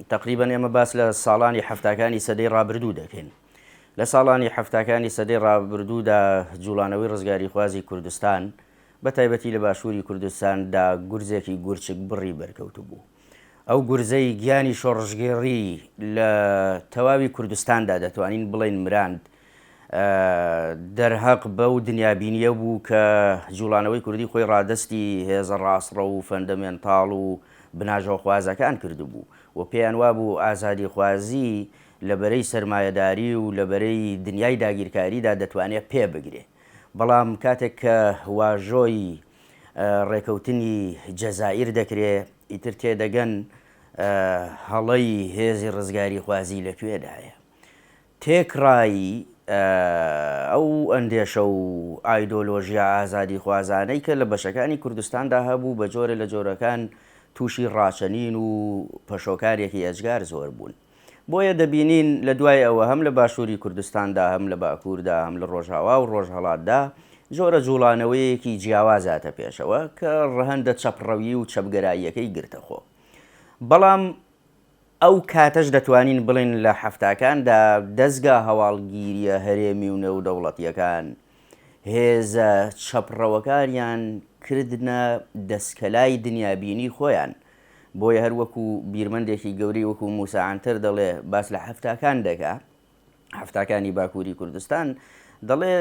تقریبا ئێمە باس لە ساڵانی هەفتاکانی سەدەی ڕابردوو دەکەین. لە ساڵانی هەفتاکانی سەدەی ڕابردوودا جوڵانەوەی ڕزگاری خوازی کوردستان بە تایبەتی لە باشووری کوردستاندا گورزێکی گورچک بڕی بەرکەوت بوو. ئەو گورزەی گیانی شۆڕژگێڕی لە تەواوی کوردستاندا دەتوانین بڵێن مراند دەرهەق بەو دنیابینیە بوو کە جوڵانەوەی کوردی خۆی ڕادستی هێزە ڕاستڕە و فەندەمێنتاڵ و بناژەوە خوازەکان کردبوو و پێیان وابوو ئازادی خوازی لەبەرەی سەرمایەداری و لەبەرەی دنیای داگیرکاریدا دەتوانێت پێ بگرێ. بەڵام کاتێک کە واژۆی ڕێکەوتنی جەزائیر دەکرێت ئیتر تێدەگەن هەڵەی هێزی ڕزگاری خوازی لەکوێدایە. تێکڕایی ئەو ئەندێشە و ئایدۆلۆژیا ئازادی خوازانەی کە لە بەشەکانی کوردستاندا هەبوو بە جۆرە لە جۆرەکان تووشی ڕاچەنین و پەشۆکارێکی ئەجگار زۆر بوون. بۆیە دەبینین لە دوای ئەوە هەم لە باشووری کوردستاندا هەم لە باکووردا هەم لە ڕۆژهاوا و ڕۆژهەڵاتدا جۆرە جوڵانەوەیەکی جیاوازاتە پێشەوە کە ڕەهەندە چەپڕەوی و چەپگەراییەکەی گرتەخۆ. بەڵام ئەو کاتەش دەتوانین بڵێن لە هەفتاکاندا دەستگا هەواڵگیریە هەرێمی و نێودەوڵەتیەکان هێزە چەپڕەوەکانیان کردنە دەستکەلای دنیابینی خۆیان. بۆیە هەروەکو بیرمەندێکی گەورەی وەکو موسا عنتر دەڵێ باس لە هەفتاکان دەکا، هەفتاکانی باکووری کوردستان دەڵێ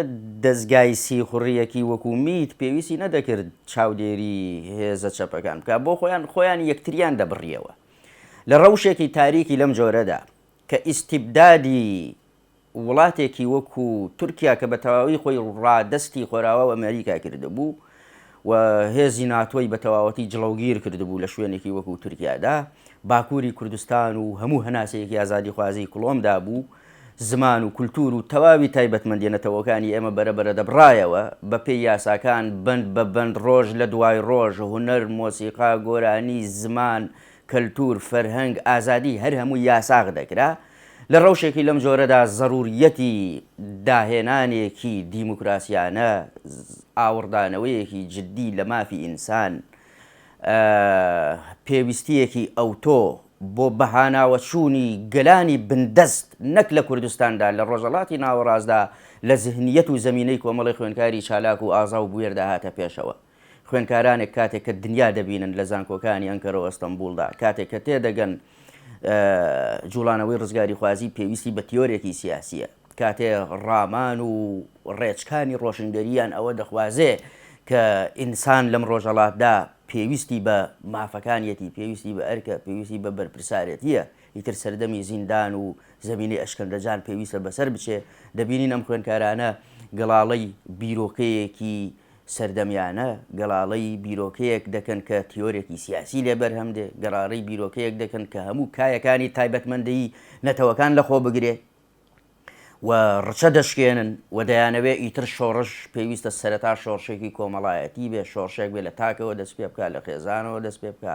دەستگای سیخوڕیەکی وەکو میت پێویستی نەدەکرد چاودێری هێزە چەپەکان بکە، بۆ خۆیان یەکتریان دەبڕیەوە. لە ڕەوشێکی تاریکی لەم جۆرەدا کە ئیستیبدادی وڵاتێکی وەکو تورکیا کە بە تەواوی خۆی ڕادستی خۆراوە و ئەمریکا کردبوو و هێزی ناتۆی بە تەواوەتی جڵەوگیر کردبوو لە شوێنێکی وەکو تورکیادا، باکووری کوردستان و هەموو هەناسەیەکی ئازادی خوازی کڵۆمدا بوو، زمان و کولتور و تەواوی تایبەتمەندێنەتەوەکانی ئێمە بەرەبەرە دەبڕایەوە بە پێی یاساکان بند بە بند ڕۆژ لە دوای ڕۆژ هونەر، مۆسیقا، گۆرانی، زمان، کەلتور، فەرهەنگ، ئازادی هەر هەموو یاساغ دەکرا. لە ڕەوشێکی لەم جۆرەدا زەڕوریەتی داهێنانێکی دیموکراسیانە، ئاوردانەوەیەکی جددی لە مافی ئینسان، پێویستیەکی ئەوتۆ بۆ بەهاناوە چوونی گەلانی بندەست نەک لە کوردستاندا لە ڕۆژهەڵاتی ناوەڕاستدا لە زهنیەت و زەمینەی کۆمەڵی خوێندکاری چالاک و ئازا و بوێردا هاتە پێشەوە. خوێندکارانێک کاتێک کە دنیا دەبینن لە زانکۆکانی ئەنکەرە و ئەستەمبولدا، کاتێک کە تێدەگەن جوڵانەوەی ڕزگاری خوازی پێویستی بە تیۆرێکی سیاسیە، کاتێ ڕامان و ڕێچکانی ڕۆشنگەریان ئەوە دەخوازێ کە ئینسان لەم ڕۆژهەڵاتدا پێویستی بە مافەکانیەتی، پێویستی بە ئەرکە، پێویستی بە بەرپرسارەتیە، ئیتر سەردەمی زیندان و زەمینەی ئەشکەندەجان پێویستە بەسەر بچێ. دەبینین ئەم خوێندکارانە گەڵاڵەی بیرۆکەیەکی سەردەمیانە، گەڵاڵەی بیرۆکەیەک دەکەن کە تیۆرێکی سیاسی لێ بەرهەمدێ، گەڕارەی بیرۆکەیەک دەکەن کە هەموو کایەکانی تایبەتمەندی نەتەوەکان لەخۆ بگرێ و ڕچە دەشکێنن و دەیانەوێ ئیتر شۆڕش پێویستە سەرەتا شۆڕشێکی کۆمەڵایەتی بێ، شۆڕشێک بێ لە تاکەوە دەست پێ بکە، لە خێزانەوە دەست پێ بکە،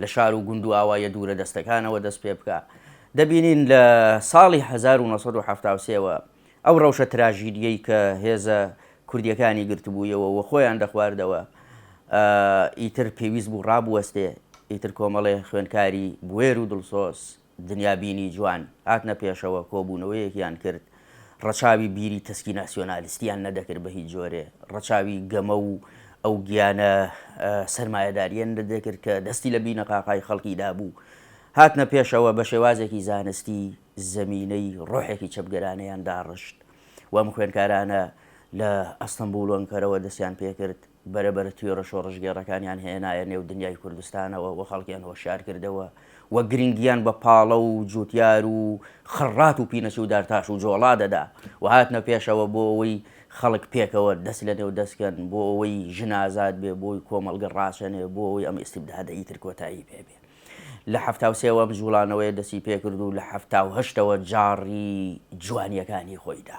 لە شار و گوند و ئاوایە دوورە دەستەکانەوە دەست پێ بکە. دەبینین لە ساڵی 1970ەوە ئەو ڕەوشە تراژیدیەی کە هێزە کوردیەکانی گرتبوویەوە و خۆیان دەخواردەوە ئیتر پێویست بوو ڕابوەستێ، ئیتر کۆمەڵێ خوێندکاری بوێر و دڵسۆز دنیابینی جوان هاتنە پێشەوە، کۆبوونەوەیەکیان کرد، ڕەچاوی بیری تەسکی ناسیۆنالیستیان نەدەکرد بە هیچ جۆرێ، ڕەچاوی گەمە و ئەو گیانە سەرمایەداریان نەدەکرد کە دەستی لە بینە قاقای خەڵکیدا بوو، هاتنە پێشەوە بە شێوازێکی زانستی زەمینەی ڕۆحێکی چەپگەرانەیان داڕشت و ئەم خوێندکارانە لە ئەستەمبول و ئەنکەرەوە دەستیان پێکرد بەرەبەر تیۆرە شۆڕژگێڕەکانیان هێنایە نێو دنیای کوردستانەوە و خەڵکیان هۆشیار کردەوە و گرنگیان بە پاڵە و جوتیار و خڕات و پینەچی و دارتاش و جۆڵا دەدا و هاتنە پێشەوە بۆ ئەوەی خەڵک پێکەوە دەست لە نێو دەستکەن، بۆ ئەوەی ژنازات بێ، بۆی کۆمەڵگە ڕاشەنێ، بۆ ئەوەی ئەم ئیستیبدادە ئیتر کۆتایی پێبێ. لە 1970ەوە ئەم جوڵانەوەی دەستی پێکرد و لە 1970ەوە جاڕی جوانیەکانی خۆیدا.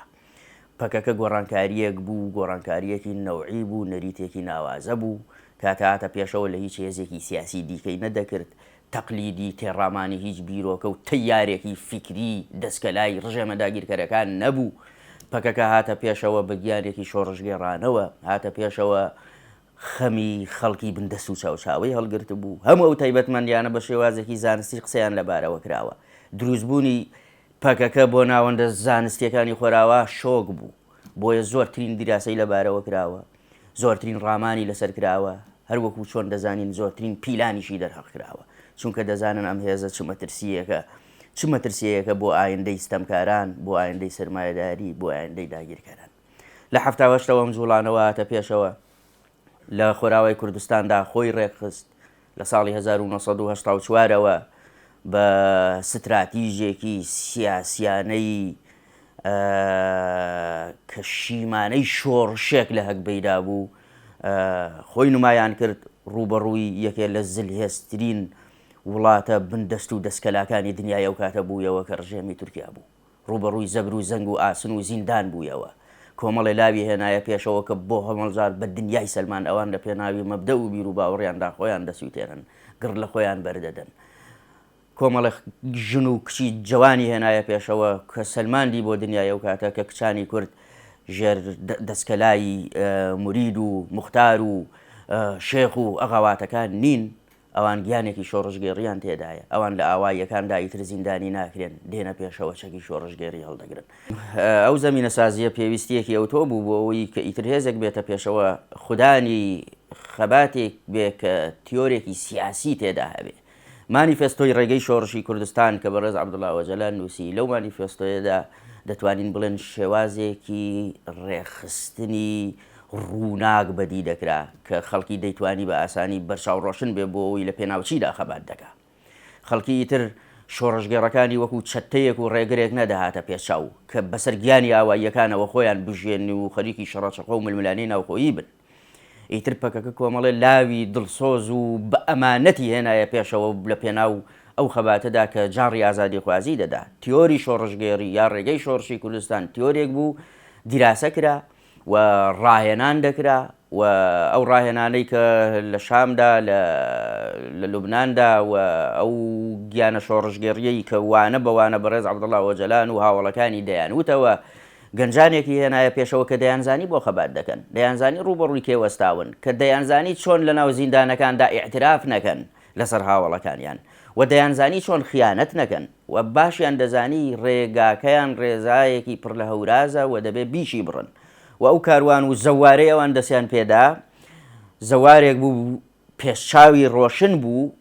پەکەکە گۆڕانکاریەک بوو، گۆڕانکاریەکی نەوعی بوو، نەریتێکی ناوازە بوو، کاتە هاتە پێشەوە لە هیچ هێزێکی سیاسی دیکەی نەدەکرد، تەقلیدی تێڕامانی هیچ بیرۆکە و تەیارێکی فیکری دەستکەلای ڕژێمە داگیرکەرەکان نەبوو. پەکەکە هاتە پێشەوە بە گیانێکی شۆڕژگێڕانەوە، هاتە پێشەوە خەمی خەڵکی بندەست و چاوچاوی هەڵگرت بوو. هەموو ئەو تایبەتمەندیانە بە شێوازێکی زانستی قسەیان لەبارەوە کراوە. دروستبوونی پەکەکە بۆ ناوەندە زانستیەکانی خۆراوە شۆک بوو، بۆیە زۆرترین دیراسەی لەبارەوە کراوە، زۆرترین ڕامانی لەسەر کراوە، هەروەکو چۆن دەزانین زۆرترین پیلانیشی دەرهەڵ کراوە، چونکە دەزانن ئەم هێزە چ مەترسیەکە بۆ ئایندەی ستەمکاران، بۆ ئایندەی سەرمایەداری، بۆ ئایندەی داگیرکاران. لە 1970ەوە ئەم جوڵانەوە هاتە پێشەوە لە خۆراوای کوردستاندا خۆی ڕێکخست. لە ساڵی 1984ەوە بە ستراتیژێکی سیاسیانەی کە شیمانەی شۆڕشێک لە هەکبەیدا بوو خۆی نمایان کرد ڕوبەڕووی یەکێک لە زلهێزترین وڵاتە بندەست و دەستکەلاکانی دنیای ئەو کاتە بوویەوە کە ڕژێمی تورکیا بوو. ڕوبەڕووی زەبر و زەنگ و ئاسن و زیندان بوویەوە. کۆمەڵی لاوی هێنایە پێشەوە کە بۆ هەمەڵجار بە دنیای سەلمان ئەوان لە پێناوی مەبدە و بیر و باوەڕیاندا خۆیان دەسووتێنن، گڕ لە خۆیان بەردەدەن. کۆمەڵی ژن و کچی جوانی هێنایە پێشەوە کە سەلماندی بۆ دنیای ئەو کاتە کە کچانی کورد ژێر دەستکەلای مورید و موختار و شێخ و ئەغاواتەکان نین. ئەوان گیانێکی شۆڕژگێڕیان تێدایە. ئەوان لە ئاواییەکاندا ئیتر زیندانی ناکرێن، دێنە پێشەوە چەکی شۆڕژگێڕی هەڵدەگرن. ئەو زەمینە سازیە پێویستیەکی ئەوتۆ بوو بۆ ئەوەی کە ئیتر هێزێک بێتە پێشەوە، خودانی خەباتێک بێ کە تیۆرێکی سیاسی تێدا هەبێ. مانیفێستۆی ڕێگەی شۆڕشی کوردستان کە بەڕێز عەبدوڵڵا ئۆجەلان نووسی، لەو مانیفێستۆیەدا دەتوانین بڵێن شێوازێکی ڕێخستنی ڕووناک بەدی دەکرا کە خەڵکی دەیتوانی بە ئاسانی بەرچاو ڕۆشن بێ بۆ ئەوی لە پێناوچیدا خەبات دەکا. خەڵکی تر شۆڕژگێڕەکانی وەکو چەتەیەک و ڕێگرێک نەدەهاتە پێچاو کە بەسەر گیانی ئاواییەکانەوە خۆیان بژێنی و خەریکی شەڕەچەقە و ململانەی ناوخۆیی بن. ئیتر پەکەکە کۆمەڵێ لاوی دڵسۆز و بە ئەمانەتی هێنایە پێشەوە لە پێناو ئەو خەباتەدا کە جاڕی ئازادی خوازی دەدا. تیۆری شۆڕژگێڕی یا ڕێگەی شۆڕشی کوردستان تیۆرێک بوو، دیراسە کرا و ڕاهێنان دەکرا و ئەو ڕاهێنانەی کە لە شامدا لە لوبناندا و ئەو گیانە شۆڕژگێڕیەی کە وانە بەوانە بەڕێز عەبدوڵڵا ئۆجەلان و هاوڵەکانی دەیانوتەوە گەنجانێکی هێنایە پێشەوە کە دەیانزانی بۆ خەبات دەکەن، دەیانزانی ڕوبەڕووی کێوەستاون، کە دەیانزانی چۆن لە ناو زیندانەکاندا ئیعتراف نەکەن لەسەر هاوڵەکانیان و دەیانزانی چۆن خیانەت نەکەن و باشیان دەزانی ڕێگاکەیان ڕێزایەکی پڕ لە هەورازە و دەبێ بیشی بڕن و ئەو کاروان و زەوارەی ئەوان دەستیان پێدا زەوارێک بوو پێشچاوی ڕۆشن بوو،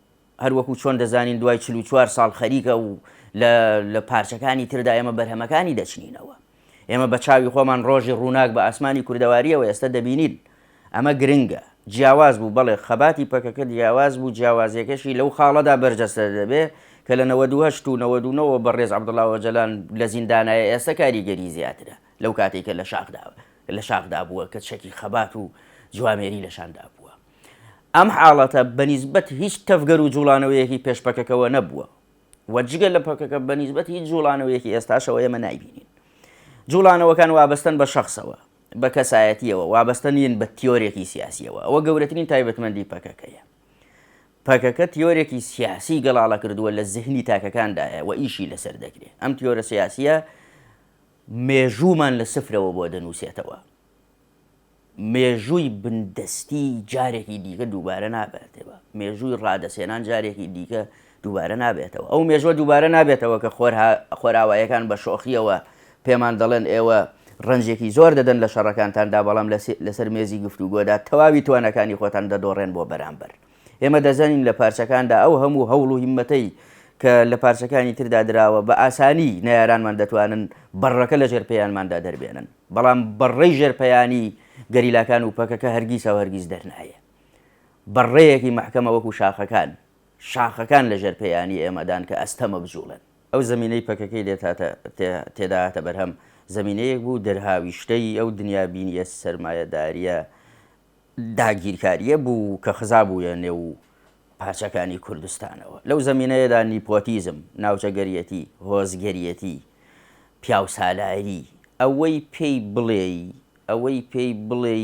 هەروەکو چۆن دەزانین دوای 44 ساڵ خەریکە و لە پارچەکانی تردا ئێمە بەرهەمەکانی دەچنینەوە. ئێمە بە چاوی خۆمان ڕۆژی ڕووناک بە ئاسمانی کوردەواریەوە ئێستا دەبینین. ئەمە گرنگە، جیاواز بوو، بەڵێ خەباتی پەکەکە جیاواز بوو، جیاوازیەکەشی لەو خاڵەدا بەرجەستە دەبێ کە لە 98 و 99 بەڕێز عەبدوڵڵا ئۆجەلان لە زیندانایە، ئێستا کاریگەری زیاترە لەو کاتێککە لە شاخدا بووە کە چەکی خەبات و جوامێری لەشاندا بووە. ئەم حاڵەتە بەنیسبەت هیچ تەفگەر و جوڵانەوەیەکی پێش پەکەکەوە نەبووە و جگە لە پەکەکە بەنیسبەت هیچ جوڵانەوەیەکی ئێستاشەوە ئێمە نایبینین. جوڵانەوەکان وابەستن بە شەخصەوە، بە کەسایەتیەوە، وابەستنین بە تیۆرێکی سیاسیەوە. ئەوە گەورەترین تایبەتمەندی پەکەکەیە. پەکەکە تیۆرێکی سیاسی گەڵاڵە کردووە لە زیهنی تاکەکاندایە و ئیشی لەسەر دەکرێت. ئەم تیۆرە سیاسیە مێژوومان لە سفرەوە بۆ دەنووسێتەوە. مێژووی بندەستی جارێکی دیکە دووبارە نابێتەوە، مێژووی ڕادەسێنان جارێکی دیکە دووبارە نابێتەوە. ئەو مێژوە دووبارە نابێتەوە کە خۆراوایەکان بە شۆخیەوە پێمان دەڵێن ئێوە ڕەنجێکی زۆر دەدەن لە شەڕەکانتاندا، بەڵام لەسەر مێزی گفتوگۆدا تەواوی توانەکانی خۆتان دەدۆڕێن بۆ بەرامبەر. ئێمە دەزانین لە پارچەکاندا ئەو هەموو هەوڵ و هیممەتەی کە لە پارچەکانی تردا دراوە بە ئاسانی نەیارانمان دەتوانن بەڕەکە لە ژێرپەیانماندا دەربێنن، بەڵام بەڕێی ژێرپەیانی گەریلاکان و پەکەکە هەرگیزەوە هەرگیز دەرنایە. بەڕێیەکی محکەمە وەکو شاخەکان لە ژێرپەیانی ئێمەدان کە ئەستەمە بجوڵن. ئەو زمینەی پەکەکەی تێداهاتە بەرهەم زمینەیەک بوو دەرهاویشتەی ئەو دنیابینیە سەرمایەداریە داگیرکاریە بوو کە خزا بوویە نێو پارچەکانی کوردستانەوە. لەو زمینەیەدا نیپۆتیزم، ناوچەگەریەتی، هۆزگەریەتی، پیاوسالاری، ئەوەی پێی بڵێ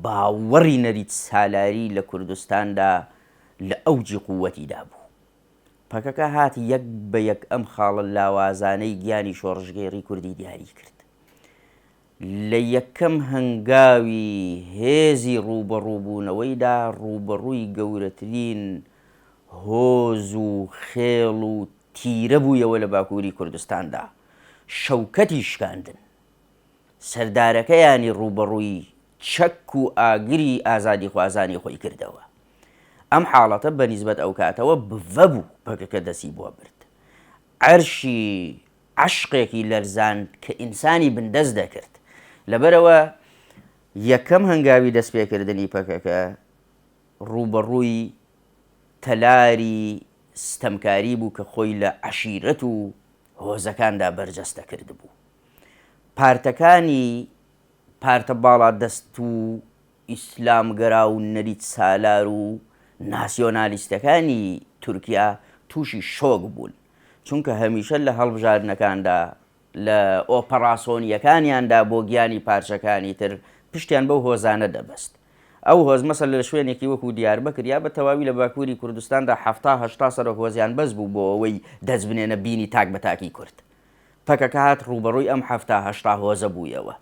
باوەڕی نەریت سالاری لە کوردستاندا لە ئەوجی قووەتیدا بوو. پەکەکە هات یەک بە یەک ئەم خاڵە لاوازانەی گیانی شۆڕژگێڕی کوردی دیاری کرد. لە یەکەم هەنگاوی هێزی ڕوبەڕووبوونەوەیدا ڕوبەڕووی گەورەترین هۆز و خێڵ و تیرە بوویەوە لە باکووری کوردستاندا، شەوکەتی شکاندن سەردارەکەیانی ڕوبەڕووی چەک و ئاگری ئازادی خوازانی خۆی کردەوە. ئەم حاڵەتە بەنیسبەت ئەو کاتەوە بڤە بوو پەکەکە دەستی بۆ برد، عەرشی عەشقێکی لەرزان کە ئینسانی بندەست دەکرد. لەبەرەوە یەکەم هەنگاوی دەستپێکردنی پەکەکە ڕوبەڕووی تەلاری ستەمکاری بوو کە خۆی لە عەشیرەت و هۆزەکاندا بەرجەستە کرد بوو. پارتەکانی پارتە باڵا دەست و ئیسلامگەرا و نەریت سالار و ناسیۆنالیستەکانی تورکیا تووشی شۆک بوون، چونکە هەمیشە لە هەڵبژاردنەکاندا لە ئۆپەراسۆنیەکانیاندا بۆ گیانی پارچەکانی تر پشتیان بەو هۆزانە دەبەست. ئەو هۆز مەسەل لە شوێنێکی وەکو دیاربەکر یا بە تەواوی لە باکووری کوردستاندا 70-80 سەرۆک هۆزیان بەس بوو بۆ ئەوەی دەست بنێنە بینی تاک بە تاکی کورد. پەکەکە هات ڕوبەڕووی ئەم 70-80 هۆزە بوویەوە.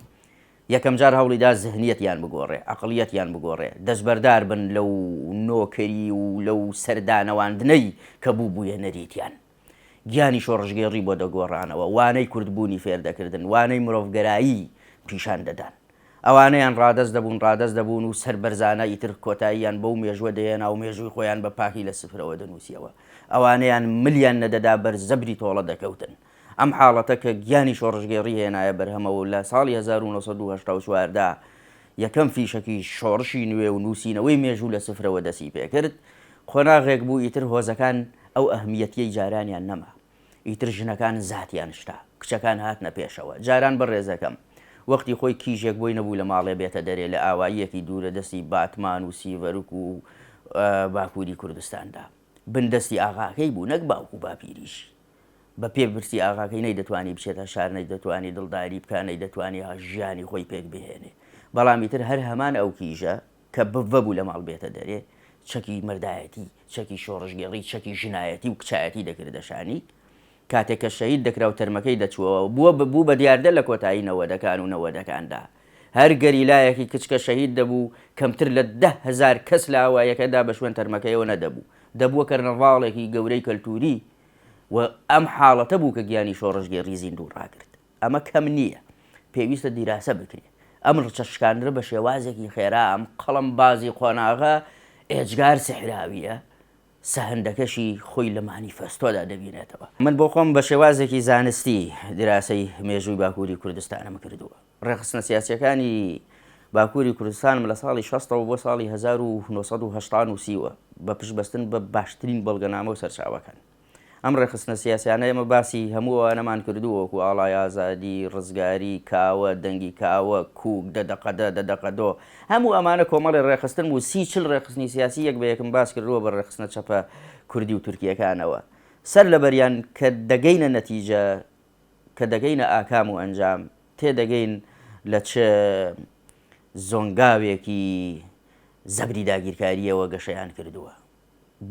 یەکەم جار هەوڵیدا زهنیەتیان بگۆڕێ، عەقڵیەتیان بگۆڕێ، دەستبەردار بن لەو نۆکەری و لەو سەردانەواندنەی کە بوویە نەریتیان. گیانی شۆڕژگێڕی بۆ دەگۆڕانەوە، وانەی کوردبوونی فێر دەکردن، وانەی مرۆڤگەرایی پیشان دەدان. ئەوانەیان ڕادەست دەبوون و سەربەرزانە ئیتر کۆتاییان بەو مێژوە دەیەنا و مێژووی خۆیان بە پاکی لە سفرەوە دەنووسیەوە. ئەوانەیان ملیان نەدەدا بەر زەبری تۆڵە دەکەوتن. ئەم حاڵەتە کە گیانی شۆڕژگێڕی هێنایە بەرهەمەوە لە ساڵی 1984دا یەکەم فیشەکی شۆڕشی نوێ و نووسینەوەی مێژوو لە سفرەوە دەستی پێکرد. خۆناغێک بوو ئیتر هۆزەکان ئەو ئەهمیەتیەی جارانیان نەما، ئیتر ژنەکان زاتیان شتا، کچەکان هاتنە پێشەوە. جاران بەڕێزەکەم وەختی خۆی کیژێک بۆی نەبوو لە ماڵێ بێتە دەرێ لە ئاواییەکی دوورە دەستی باتمان و سیڤەرک و باکووری کوردستاندا بندەستی ئاغاکەی بوو، نەک باوکو باپیریش. بە پێبرسی ئاغاکەی نەیدەتوانی بچێتە شار، نەیدەتوانی دڵداری بکە، نەیدەتوانی ژیانی خۆی پێک بهێنێ. بەڵامیتر هەر هەمان ئەو کیژە کە بڤە بوو لە ماڵ بێتە دەرێ چەکی مردایەتی، چەکی شۆڕژگێڕی، چەکی ژنایەتی و کچایەتی دەکردەشانی. کاتێک کە شەهید دەکرا و تەرمەکەی دەچووەوە بوو بە دیاردە لە کۆتایی نەوەدەکان و نەوەدەکاندا. هەر گەریلایەکی کچکە شەهید دەبوو کەمتر لە 10,000 کەس لە ئاوایەکەدا بە شوێن تەرمەکەیەوە نەدەبوو، دەبووە کەرنەڤاڵێکی گەورەی کەلتوری و ئەم حاڵەتە بوو کە گیانی شۆڕژگێڕی زیندوو ڕاگرت. ئەمە کەم نییە، پێویستە دیراسە بکرێت. ئەم ڕچەشکاندرە بە شێوازێکی خێرا، ئەم قەڵەم بازی قۆناغا ئێجگار سحراویە، سەهندەکەشی خۆی لە مانیفەستۆدا دەبینێتەوە. من بۆ خۆم بە شێوازێکی زانستی دیراسەی مێژووی باکووری کوردستانم کردووە. ڕێخستنە سیاسیەکانی باکووری کوردستانم لە ساڵی 60ەوە بۆ ساڵی 1970 بە پشتبەستن بە باشترین بەڵگەنامە و سەرچاوەکان. ئەم ڕێخستنە سیاسیانە ئێمە باسی هەموو ئەوانەمان کردووە وەکو ئاڵای ئازادی، ڕزگاری، کاوە، دەنگی کاوە، کوک، دەدەقەدۆ، هەموو ئەمانە کۆمەڵی ڕێخستن و 30-40 ڕێخستنی سیاسی یەک بە یەکم باس کردووە بە ڕێخستنە چەپە کوردی و تورکیەکانەوە. سەر لەبەریان کە دەگەینە نەتیجە، کە دەگەینە ئاکام و ئەنجام، تێدەگەین لە چه زۆنگاوێکی زەبری داگیرکاریەوە گەشەیان کردووە.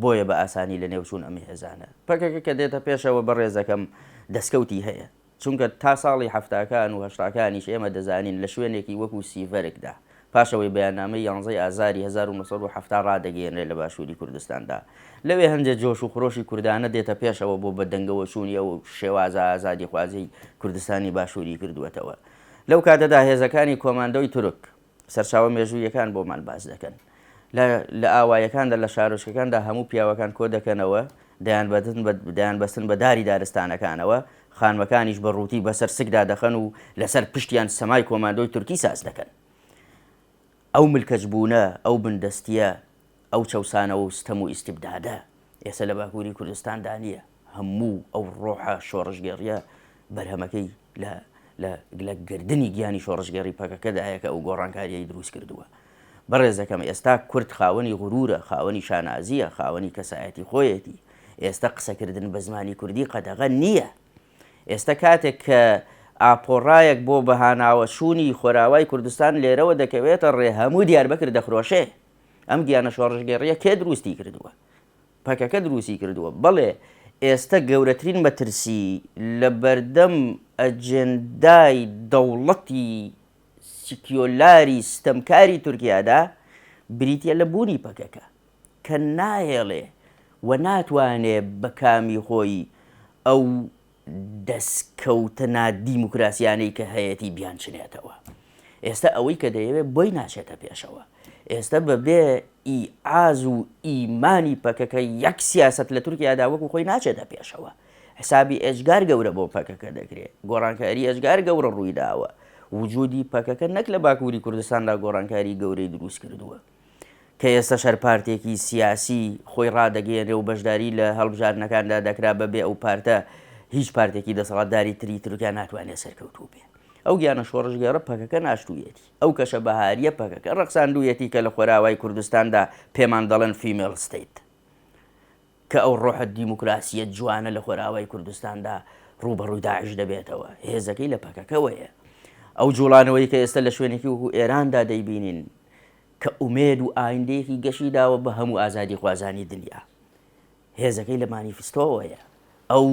بۆیە بە ئاسانی لە نێوچوون ئەمی هێزانە. پەکەکە کە دێتە پێشەوە بەڕێزەکەم دەستکەوتی هەیە، چونکە تا ساڵی 70کان و 80کانیش ئێمە دەزانین لە شوێنێکی وەکو سیڤەرکدا پاشەوەی بەیاننامەی 11 ئازاری 1970 ڕادەگەێنرێ لە باشووری کوردستاندا. لەوێ هەندێک جۆش و خۆشی کوردانە دێتە پێشەوە بۆ بەدەنگەوە چوونیە و شێوازە ئازادی خوازی کوردستانی باشووری کردووەتەوە. لەو کاتەدا هێزەکانی کۆماندۆی تورک سەرچاوە مێژوویەکان بۆمان باز دەکەن. لە ئاوایەکاندا لە شارۆچکەکاندا هەموو پیاوەکان کۆ دەکەنەوە، دەیان بەستن بە داری دارستانەکانەوە، خانمەکانیش بە ڕووتی بەسەر سکدا دەخەن و لەسەر پشتیان سەمای کۆماندۆی تورکی ساز دەکەن. ئەو ملکەج بوونە، ئەو بندەستیە، ئەو چەوسانەوە و ستەم و ئیستیبدادە ئێستا لە باکووری کوردستاندا نییە. هەموو ئەو ڕۆحە شۆڕژگێڕیە بەرهەمەکەی لە گردنی گیانی شۆڕژگێڕی پەکەکەدایە کە ئەو گۆڕانکاریەی دروست کردووە. بەڕێزەکەم ئێستا کورد خاوەنی غرورە، خاوەنی شانازیە، خاوەنی کەسایەتی خۆیەتی. ئێستا قسەکردن بە زمانی کوردی قەدەغە نییە. ئێستا کاتێک کە ئاپۆڕایەک بۆ بەهاناوەچوونی خۆراوای کوردستان لێرەوە دەکەوێتە ڕێ هەموو دیاربەکر دەخرۆشێ. ئەم گیانە شۆڕژگێڕیە کێ دروستی کردووە؟ پەکەکە دروستی کردووە. بەڵێ ئێستا گەورەترین مەترسی لە بەردەم ئەجێندای دەوڵەتی سیکیۆلاری ستەمکاری تورکیادا بریتە لە بوونی پەکەکە کە نایەڵێ و ناتوانێ بە کامی خۆی ئەو دەستکەوتنە دیموکراسیانەی کە هەیەی بیانچنێتەوە. ئێستا ئەوەی کە دەیەوێت بۆی ناچێتە پێشەوە. ئێستا بەبێ ئیعاز و ئیمانی پەکەکە یەک سیاست لە تورکیادا وەکو خۆی ناچێتە پێشەوە. حسابی ئێجگار گەورە بۆ پەکەکە دەکرێت. گۆڕانکاری ئێجگار گەورە ڕوویداوە. وجودی پەکەکە نەک لە باکووری کوردستاندا گۆڕانکاری گەورەی دروست کردووە کە ئێستا شەر پارتێکی سیاسی خۆی ڕادەگەێنێ و بەشداری لە هەڵبژاردنەکاندا دەکرا بەبێ ئەو پارتە هیچ پارتێکی دەسەڵاتداری تری تورکیا ناتوانێت سەرکەوتوو بێ. ئەو گیانە شۆڕژگەڕە پەکەکە ناشتوویەتی. ئەو کەشە بەهاریە پەکەکە ڕەخساندوویەتی کە لە خۆراوای کوردستاندا پێمان دەڵێن فیمێڵ ستیت کە ئەو ڕۆحە دیموکراسیە جوانە لە خۆراوای کوردستاندا ڕوبەڕووی داعش دەبێتەوە. هێزەکەی لە پەکەکەوەیە. ئەو جوڵانەوەی کە ئێستا لە شوێنێکی وەکو ئێراندا دەیبینین کە ئومێد و ئایندەیەکی گەشی داوە بە هەموو ئازادی خوازانی دنیا. هێزەکەی لە مانیفستۆوەیە. ئەو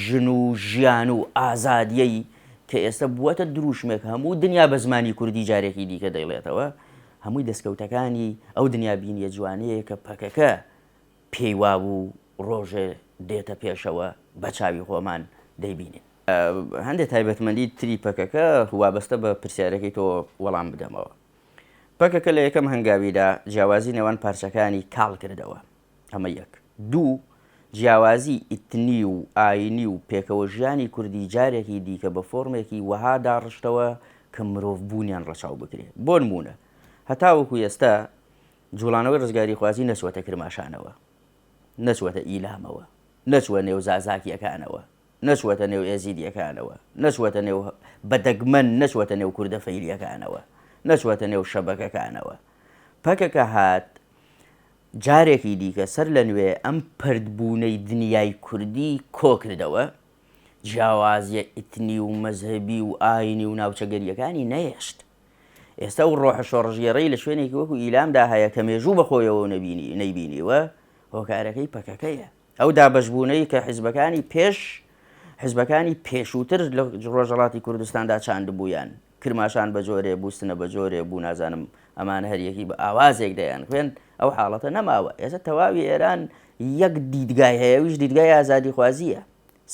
ژن و ژیان و ئازادیەی کە ئێستا بووەتە دروشمێک هەموو دنیا بە زمانی کوردی جارێکی دیکە دەیڵێتەوە هەمووی دەستکەوتەکانی ئەو دنیا بینیە جوانەیە کە پەکەکە پێیوا بوو ڕۆژێ دێتە پێشەوە بە چاوی خۆمان دەیبینین. هەندێک تایبەتمەندی تری پەکەکە وابەستە بە پرسیارەکەی تۆ وەڵام بدەمەوە. پەکەکە لە یەکەم هەنگاویدا جیاوازی نێوان پارچەکانی کاڵ کردەوە. ئەمە یەک. دوو، جیاوازی ئیتنی و ئاینی و پێکەوە ژیانی کوردی جارێکی دیکە بە فۆرمێکی وەها داڕشتەوە کە مرۆڤ بوونیان ڕەچاو بکرێت. بۆ نمونە هەتاوەکو ئێستا جوڵانەوەی ڕزگاری خوازی نەچوەتە کرماشانەوە، نەچوەتە ئیلامەوە، نەچوە نێو زازاکیەکانەوە، نەچوەتە نێو ئێزیدیەکانەوە، نەچوەتە نێو بەدەگمەن، نەچوەتە نێو کوردە فەیلیەکانەوە، نەچوەتە نێو شەبەکەکانەوە. پەکەکە هات جارێکی دیکە سەر لە نوێ ئەم پردبوونەی دنیای کوردی کۆ کردەوە، جیاوازیە ئیتنی و مەزهبی و ئاینی و ناوچەگەریەکانی نەهێشت. ئێستا و ڕۆحە شۆڕژگێڕەی لە شوێنێکی وەکو ئیلامدا هەیە کە مێژوو بەخۆیەوە نەیبینیوە، هۆکارەکەی پەکەکەیە. ئەو دابەشبوونەی کە حیزبەکانی پێشووتر لە ڕۆژهەڵاتی کوردستاندا چاندبوویان، کرماشان بە جۆرێ، بووستنە بە جۆرێ بوو، نازانم ئەمانە هەریەکی بە ئاوازێک دەیان خوێن، ئەو حاڵەتە نەماوە. ئێستا تەواوی ئێران یەک دیدگای هەیە، ویش دیدگای ئازادی خوازیە.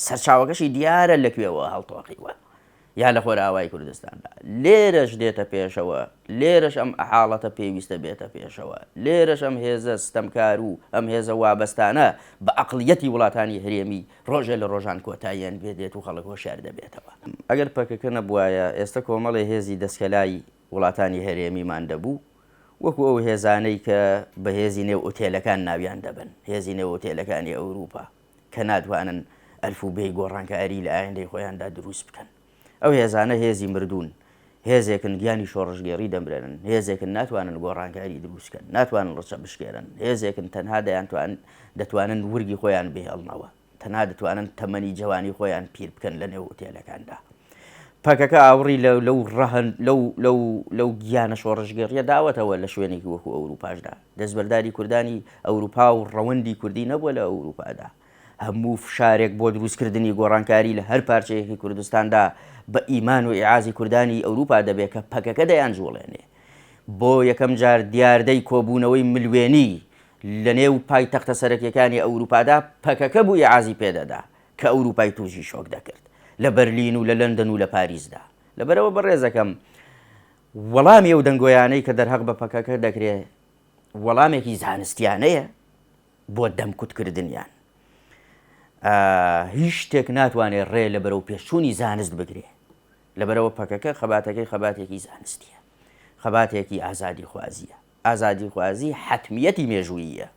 سەرچاوەکەشی دیارە لەکوێوە هەڵتۆقیوە یا لە خۆراوای کوردستاندا. لێرەش دێتە پێشەوە، لێرەش ئەم حاڵەتە پێویستە بێتە پێشەوە، لێرەش ئەم هێزە ستەمکار و ئەم هێزە وابەستانە بە عەقڵیەتی وڵاتانی هەرێمی ڕۆژێ لە ڕۆژان کۆتاییان بێت و خەڵک هۆشیار دەبێتەوە. ئەگەر پەکەکە نەبوایە ئێستا کۆمەڵی هێزی دەستکەلای وڵاتانی هەرێمیمان دەبوو، وەکو ئەو هێزانەی کە بە هێزی نێو ئوتێلەکان ناویان دەبن، هێزی نێو ئوتێلەکانی ئەوروپا کە ناتوانن ئەلفوبێی گۆڕانکاری لە ئایندەی خۆیاندا دروست بکەن. ئەو هێزانە هێزی مردوون، هێزێکن گیانی شۆڕژگێڕی دەمرێنن، هێزێکن ناتوانن گۆڕانکاری دروستکەن، ناتوانن ڕەچە بشکێرن، هێزێکن تەنها دەتوانن ورگی خۆیان بهێڵنەوە، تەنها دەتوانن تەمەنی جوانی خۆیان پیر بکەن لە نێو ئوتێلەکاندا. پەکەکە ئاوڕی لەو گیانە شۆڕژگێڕیە داوەتەوە لە شوێنێکی وەکو ئەوروپاشدا. دەستبەرداری کوردانی ئەوروپا و ڕەوەندی کوردی نەبووە لە ئەوروپادا. هەموو فشارێک بۆ دروستکردنی گۆڕانکاری لە هەر پارچەیەکی کوردستاندا بە ئیمان و ئیعازی کوردانی ئەوروپا دەبێت کە پەکەکە دەیان جوڵێنێ. بۆ یەکەم جار دیاردەی کۆبوونەوەی ملوێنی لە نێو پایتەختە سەرەکیەکانی ئەوروپادا پەکەکە بوو ئیعازی پێدەدا کە ئەوروپای تووشی شۆک دەکرد لە بەرلین و لە لەندەن و لە پاریسدا. لەبەرەوە بەڕێزەکەم وەڵامی ئەو دەنگۆیانەی کە دەرهەق بە پەکەکە دەکرێت وەڵامێکی زانستیانەیە بۆ دەمکوتکردنیان. هیچ شتێک ناتوانێت ڕێ لە بەرەو پێشچوونی زانست بگرێ. لەبەرەوە پەکەکە خەباتەکەی خەباتێکی زانستیە، خەباتێکی ئازادی خوازیە. ئازادی خوازی حتمیەتی مێژووییە.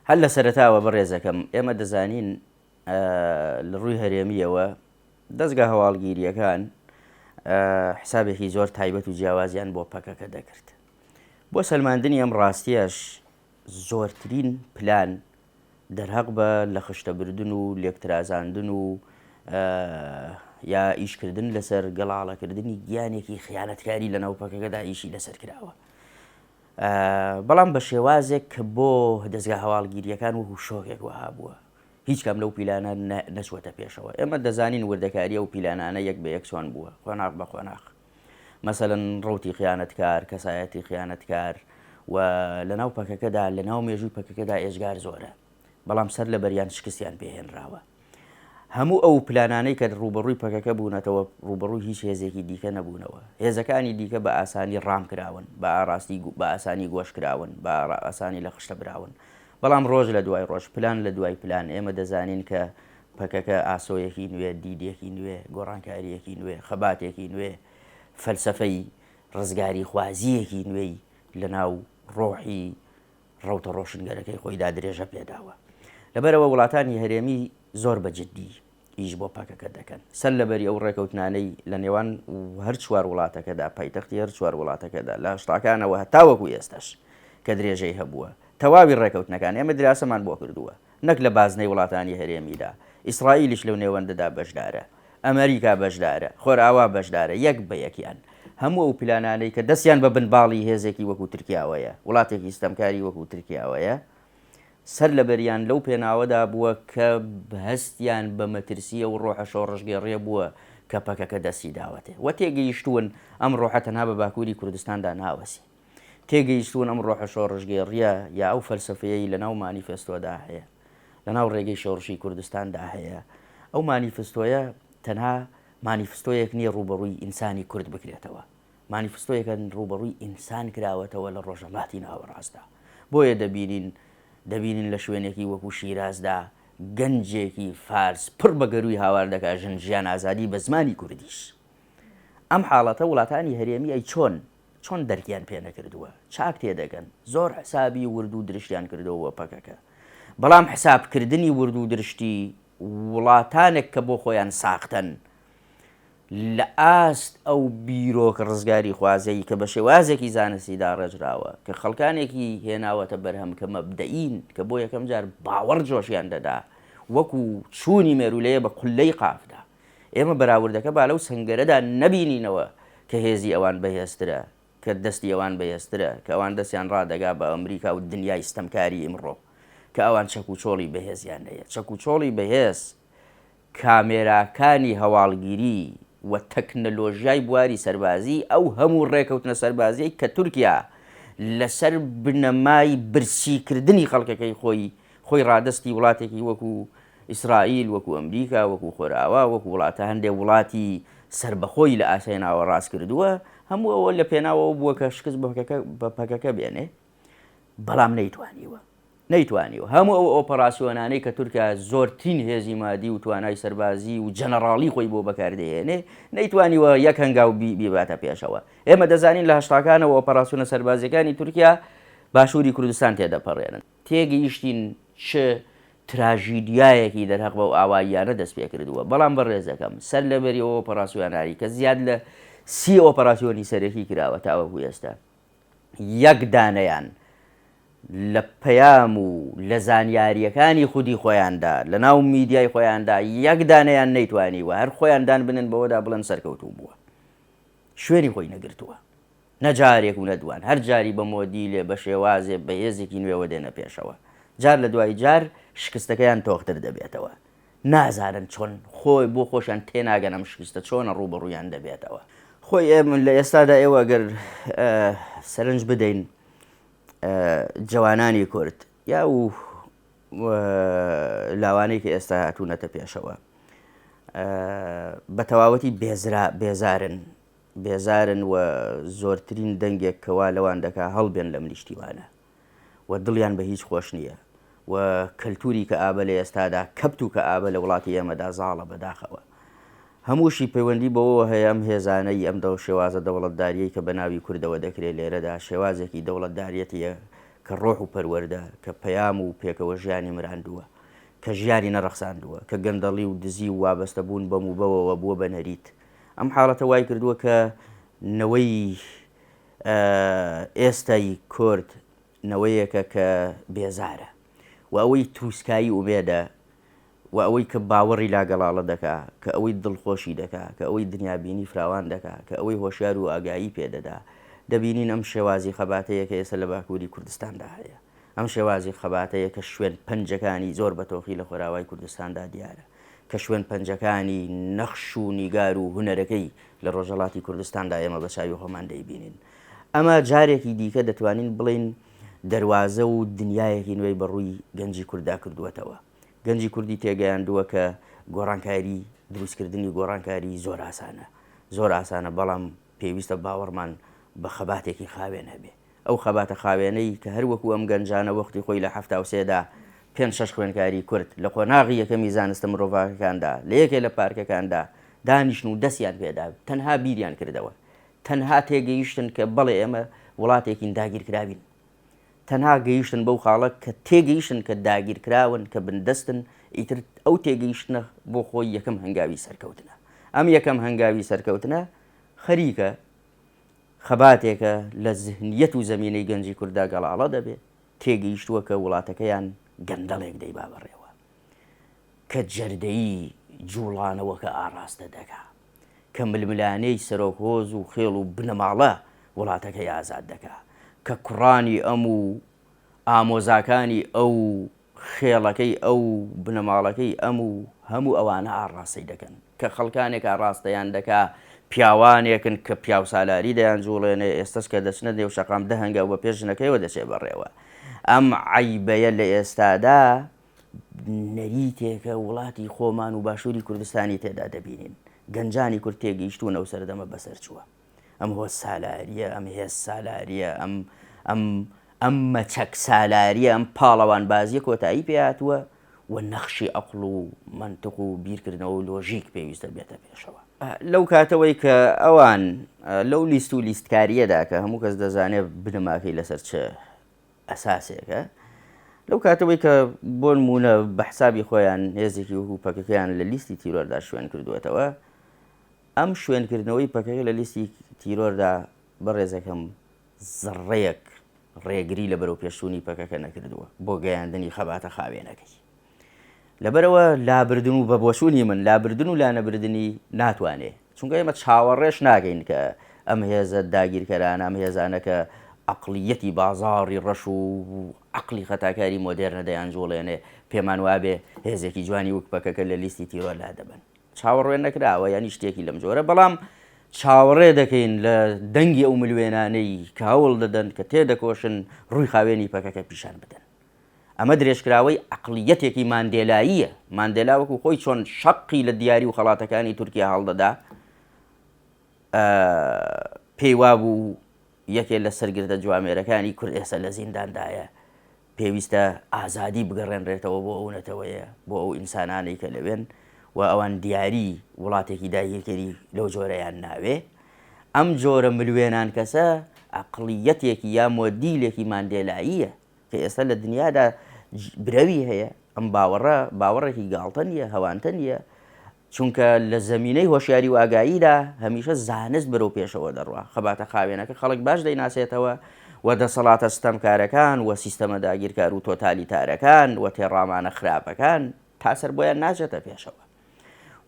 هەر لە سەرەتاوە بەڕێزەکەم ئێمە دەزانین لە ڕووی هەرێمیەوە دەستگا هەواڵگیریەکان حسابێکی زۆر تایبەت و جیاوازیان بۆ پەکەکە دەکرد. بۆ سەلماندنی ئەم ڕاستیەش زۆرترین پلان دەرهەق بە لە خشتەبردن و لێکترازاندن و یا ئیشکردن لەسەر گەڵاڵەکردنی گیانێکی خیانەتکاری لە ناو پەکەکەدا ئیشی لەسەر کراوە. بەڵام بە شێوازێک کە بۆ دەستگا هەواڵگیریەکان وەکو شۆکێک وەها بووە. هیچ کام لەو پیلانە نەچوەتە پێشەوە. ئێمە دەزانین وردەکاری ئەو پیلانانە یەک بە یەک چۆن بووە، خۆناغ بە خۆناغ. مثلەن ڕوتی خیانەتکار کەسایەتی خیانەتکار و لەناو پەکەکەدا لەناو مێژووی پەکەکەدا ئێژگار زۆرە بەڵام سەر لە بەریان شکستیان پێهێنراوە هەموو ئەو پلانانەی کە ڕوبەڕووی پەکەکە بوونەتەوە ڕوبەڕووی هیچ هێزێکی دیکە نەبوونەوە هێزەکانی دیکە بە ئاسانی ڕام کراون بە ئاراستی بە ئاسانی گۆش کراون بە ئاسانی لە خشتە براون بەڵام ڕۆژ لە دوای ڕۆژ پلان لە دوای پلان ئێمە دەزانین کە پەکەکە ئاسۆیەکی نوێ دیدێکی نوێ گۆڕانکاریەکی نوێ خەباتێکی نوێ فەلسەفەی ڕزگاری خوازیەکی نوێی لە ناو ڕۆحی ڕەوتە ڕۆشنگەرەکەی خۆیدا درێژە پێداوە لەبەرەوە وڵاتانی هەرێمی زۆر بەجددی ئیش بۆ پەکەکە دەکەن سەر لەبەری ئەو ڕێکەوتنانەی لە نێوان هەر چوار وڵاتەکەدا پایتەختی هەر چوار وڵاتەکەدا لە شتاکانەوە هەتاوەکو ئێستش کە درێژەی هەبووە تەواوی ڕێکەوتنەکان ئێمە دراسەمان بۆ کردووە نەک لە بازنەی وڵاتانی هەرێمیدا ئیسرائیلیش لەو نێوەندەدا بەشدارە ئەمریکا بەشدارە خۆرئاوا بەشدارە یەک بە یەکیان هەموو ئەو پلانانەی کە دەستیان بە بنباڵی هێزێکی وەکو تورکیاوەیە وڵاتێکی ستەمکاری وەکو تورکیاوەیە سەر لە بەریان لەو پێناوەدا بووە کە هەستیان بە مەترسیە و ڕۆحە شۆڕژگەڕێ بووە کە پەکەکە دەستی داوەتێ و تێگەیشتوون ئەم ڕۆحە تەنها بە باکووری کوردستاندا ناوەسی تێگەیشتوون ئەم ڕۆحە شۆڕژگێڕیە یا ئەو فەلسەفەیەی لەناو مانیفێستۆدا هەیە لەناو ڕێگەی شۆڕشی کوردستاندا هەیە ئەو مانیفستۆیە تەنها مانیفستۆیەک نییە ڕوبەڕووی ئینسانی کورد بکرێتەوە مانیفستۆیەکە ڕوبەڕووی ئینسان کراوەتەوە لە ڕۆژەڵاتی ناوەڕاستدا بۆیە دەبینین لە شوێنێکی وەکو شیرازدا گەنجێکی فارس پڕ بە گەروی هاوار دەکات ژن ژیان ئازادی بە زمانی کوردیش ئەم حاڵەتە وڵاتانی هەرێمی ئەی چۆن دەرکیان پێ نەکردووە چاک تێدەگەن زۆر حسابی ورد و درشتیان کردەوە پەکەکە بەڵام حسابکردنی ورد و درشتی وڵاتانێک کە بۆ خۆیان ساختن لە ئاست ئەو بیرۆکە ڕزگاری خوازەیی کە بە شێوازێکی زانستیدا ڕێژراوە کە خەڵکانێکی هێناوەتە بەرهەم کە مەبدەئین کە بۆ یەکەم جار باوەڕ جۆشیان دەدا وەکو چوونی مێرولەیە بە قولەی قافدا ئێمە بەراوردەکە با لەو سەنگەرەدا نەبینینەوە کە هێزی ئەوان بەهێزترە کە دەستی ئەوان بەهێزترە کە ئەوان دەستیان ڕادەگا بە ئەمریکا و دنیای ستەمکاری ئیمڕۆ کە ئەوان چەک و چۆڵی بەهێزیان هەیە چەک و چۆڵی بەهێز کامێراکانی هەواڵگیری و تەکنەلۆژیای بواری سەربازی ئەو هەموو ڕێکەوتنە سەربازیەی کە تورکیا لەسەر بنەمای برسیکردنی خەڵکەکەی خۆی ڕادستی وڵاتێکی وەکو ئیسرائیل وەکو ئەمریکا وەکو خۆرئاوا وەکو وڵاتە هەندێک وڵاتی سربەخۆی لە ئاسای ناوە ڕاست کردووە هەموو ئەوە لە پێناوەوە بووە کە شکست بە پەکەکە بێنێ بەڵام نەیتوانیوە هەموو ئەو ئۆپەراسیۆنانەی کە تورکیا زۆرترین هێزی مادی و توانای سەربازی و جەنەڕاڵی خۆی بۆ بەکاردەهێنێ نەیتوانیوە یەک هەنگاو بیباتە پێشەوە ئێمە دەزانین لە هەشتاکانەوە ئۆپەراسیۆنە سەربازیەکانی تورکیا باشووری کوردستان تێدەپەڕێنن تێگەیشتین چ تراژیدیایەکی دەرهەق بە ئاواییانە دەست پێ کردووە بەڵام بەڕێزەکەم سەر لەبەریەوە ئۆپەراسیۆناری کە زیاد لە 30 ئۆپەراسیۆنی سەرەکی کراوە تاوەکو ئێستا یەک دانەیان لە پەیام و لە زانیاریەکانی خودی خۆیاندا لە ناو میدیای خۆیاندا یەک دانەیان نەیتوانیوە هەر خۆیان دان بنن بەوەدا بڵند سەرکەوتوو بووە شوێنی خۆی نەگرتووە نەجارێک و نەدوان هەر جاری بە مۆدی لێ بە شێوازێ بە هێزێکی نوێوە دێنە پێشەوە جار لە دوای جار شکستەکەیان تۆختر دەبێتەوە نازانن چۆن خۆی بۆ خۆشیان تێناگەن ئەم شکستە چۆنە ڕوبەڕوویان دەبێتەوە خۆی ئێمە لە ئێستادا ئێوە گەر سەرنج بدەین جوانانی کورد یا و لاوانەی کە ئێستا هاتوونەتە پێشەوە بە تەواوەتی بێزارن و زۆرترین دەنگێک کەوا لەوان دەکا هەڵبێن لەم نیشتیوانە و دڵیان بە هیچ خۆش نییە و کەلتوری کە ئابە لە ئێستادا کەپت و کە ئابە لە وڵاتی ئێمەدا زاڵە بەداخەوە هەمووشی پەیوەندی بەوە هەیە ئەم هێزانەی ئەم شێوازە دەوڵەتداریەی کە بە ناوی کوردەوە دەکرێت لێرەدا شێوازێکی دەوڵەتداریەتیە کە ڕۆح و پەروەردە کە پەیام و پێکەوە ژیانی مراندووە کە ژیانی نەڕەخساندووە کە گەندەڵی و دزی و وابەستە بوون بەم و بەوەوە بووە بە نەریت ئەم حاڵەتە وای کردووە کە نەوەی ئێستای کورد نەوەیەکە کە بێزارە و ئەوەی تروسکایی ئومێدە و ئەوەی کە باوەڕی لاگەڵاڵە دەکا کە ئەوەی دڵخۆشی دەکا کە ئەوەی دنیابینی فراوان دەکا کە ئەوەی هۆشیار و ئاگایی پێدەدا دەبینین ئەم شێوازی خەباتەیە کە ئێستا لە باکووری کوردستاندا هەیە ئەم شێوازی خەباتەیە کە شوێن پەنجەکانی زۆر بەتۆخی لە خۆراوای کوردستاندا دیارە کە شوێن پەنجەکانی نەخش و نیگار و هونەرەکەی لە ڕۆژهەڵاتی کوردستاندا ئێمە بە چاوی خۆمان دەیبینین. ئەمە جارێکی دیکە دەتوانین بڵین دەواازە و دنیایەکی نوێی بەڕووی گەنجی کووردا کردووەتەوە. گەنجی کوردی تێگەیاندووە کە گۆڕانکاری دروستکردنی گۆڕانکاری زۆر ئاسانە بەڵام پێویستە باوەڕمان بە خەباتێکی خاوێن هەبێ. ئەو خەباتە خاوێنەی کە هەروەکو ئەم گەنجانە وەختی خۆی لە 1970دا 5-6 خوێنکاری کورد لە قۆناغی یەکەمی زانستە مرۆڤەکاندا لە یەکێ لە پارکەکاندا دانیشتن و دەستیان پێدا تەنها بیریان کردەوە، تەنها تێگەیشتن کە بەڵێ ئێمە وڵاتێکین داگیرکراوین، تەنها گەیشتن بەو خاڵە کە تێگەیشتن کە داگیرکراون کە بندەستن ئیتر ئەو تێگەیشتنە بۆ خۆی یەکەم هەنگاوی سەرکەوتنە. ئەم یەکەم هەنگاوی سەرکەوتنە خەریکە خەباتێکە لە زهنیەت و زەمینەی گەنجی کووردا گەڵاڵە دەبێت تێگەیشتووە کە وڵاتەکەیان گەندەڵێک دەی با بەڕێوە کە جەردەیی جوڵانەوەکە ئاڕاستە دەکا کە ململانەی سەرۆکۆز و خێڵ و بنەماڵە وڵاتەکەی ئازاد دەکا کە کوڕانی ئەم و ئامۆزاکانی ئەو خێڵەکەی ئەو بنەماڵەکەی ئەم و هەموو ئەوانە ئاڕاستی دەکەن کە خەڵکانێک ئاڕاستەیان دەکا پیاوانێکن کە پیاو سالاری دەیان جوڵێنێ ئێستش کە دەچنە دێ و شەقام دەهەنگە بە پێشنەکەیەوە دەچێ بەڕێوە. ئەم عیبەیە لە ئێستادا نەریتێکە وڵاتی خۆمان و باشووری کوردستانی تێدا دەبینین. گەنجانی کورد تێگەیشتوونە و سەردەمە بەسەر چووە. ئەم هۆ سالاریە، ئەم هێز سالاریە، ئەم مەچەک سالاریە، ئەم پاڵەوان بازیە کۆتایی پێهاتووە و نەخشی عەقڵ و مەنتیق و بیرکردنەوە و لۆژیک پێویستە بێتە پێشەوە. لەو کاتەوەی کە ئەوان لەو لیست و لیستکاریەدا کە هەموو کەس دەزانێت بنەماکەی لەسەر چه ئەساسێکە، لەو کاتەوەی کە بۆ نمونە بە حسابی خۆیان هێزێکی وەکو پەکەکەیان لە لیستی تیرۆردا شوێن کردوێتەوە، ئەم شوێنکردنەوەی پەکەکە لە لیستی تیرۆردا بەڕێزەکەم زڕەیەک ڕێگری لە بەرەو پێشوونی پەکەکە نەکردووە بۆ گەیاندنی خەباتە خاوێنەکەی. لەبەرەوە لابردن و بە بۆچوونی من لابردن و لانەبردنی ناتوانێ، چونکە ئێمە چاوەڕێش ناگەین کە ئەم هێزە داگیرکەرانە ئەم هێزانە کە عەقڵیەتی بازاڕی ڕەش و عەقڵی خەتاکاری مۆدێرنە دەیان جوڵێنێ پێمان وابێ هێزێکی جوانی وەک پەکەکە لە لیستی تیرۆردا دەبن. چاوەڕێ نەکراوە یانی شتێکی لەم جۆرە، بەڵام چاوەڕێ دەکەین لە دەنگی ئەو ملوێنانەی کە هەوڵ دەدەن کە تێدەکۆشن ڕووی خاوێنی پەکەکە پیشان بدەن. ئەمە درێژکراوەی عەقڵیەتێکی ماندێلاییە. ماندێلا وەکو خۆی چۆن شەقی لە دیاری و خەڵاتەکانی تورکیا هەڵدەدا، پێی وابوو یەکێ لە سەرگردە جوامێرەکانی کورد ئێستا لە زینداندایە، پێویستە ئازادی بگەڕێنرێتەوە بۆ ئەو نەتەوەیە، بۆ ئەو ئینسانانەی کە لەوێن و ئەوان دیاری وڵاتێکی داگیرکەری لەو جۆرەیان ناوێ. ئەم جۆرە ملوێنان کەسە عەقڵیەتێکی یا مۆدیلێکی ماندێلاییە کە ئێستا لە دنیادا برەوی هەیە. ئەم باوەڕێکی گاڵتە نیە، هەوانتە نیە، چونکە لە زەمینەی هۆشیاری و ئاگاییدا هەمیشە زانست بەرەو پێشەوە دەڕوا. خەباتە خاوێنەکە خەڵک باش دەیناسێتەوە و دەسەڵاتە ستەمکارەکان و سیستەمە داگیرکار و تۆتالیتارەکان و تێڕامانە خراپەکان تاسەر بۆیان ناچێتە پێشەوە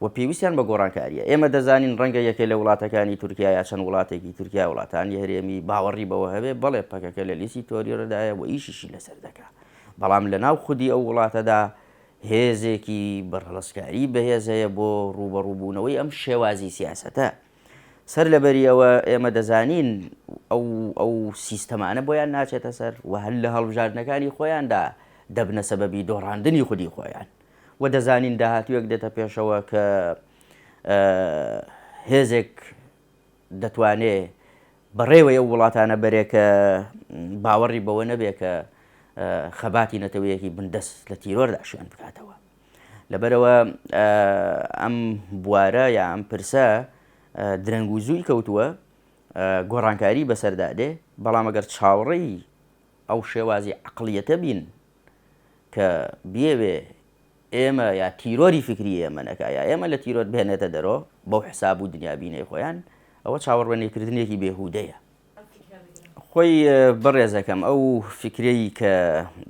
و پێویستیان بە گۆڕانکاریە. ئێمە دەزانین ڕەنگە یەکێ لە وڵاتەکانی تورکیا یا چەند وڵاتێکی تورکیا وڵاتانی هەرێمی باوەڕی بەوە هەبێ بەڵێ پەکەکە لە لیستی تۆریۆرەدایە و ئیشیشی لەسەر دەکا، بەڵام لە ناو خودی ئەو وڵاتەدا هێزێکی بەرهەڵەسکاری بەهێز هەیە بۆ ڕوبەڕووبوونەوەی ئەم شێوازی سیاسەتە. سەر لەبەریەوە ئێمە دەزانین ئەو سیستەمانە بۆیان ناچێتە سەر و هەر لە هەڵبژاردنەکانی خۆیاندا دەبنە سەبەبی دۆڕاندنی خودی خۆیان و دەزانین داهاتوویەک دێتە پێشەوە کە هێزێک دەتوانێت بەڕێوەی ئەو وڵاتانە بەرێکە باوەڕی بەوە نەبێ کە خەباتی نەتەوەیەکی بندەست لە تیرۆردا شوێن بکاتەوە. لەبەرەوە ئەم بوارە یا ئەم پرسە درەنگ و زووی کەوتووە، گۆڕانکاری بەسەردادێ، بەڵام ئەگەر چاوەڕێی ئەو شێوازی عەقڵیەتە بین کە بێوێ ئێمە یا تیرۆری فکری ئێمە نەکا یا ئێمە لە تیرۆر بهێنێتە دەرەوە بەو حساب و دنیابینەی خۆیان، ئەوە چاوەڕوێنێکردنێکی بێهودەیە. خۆی بەڕێزەکەم ئەو فکرەی کە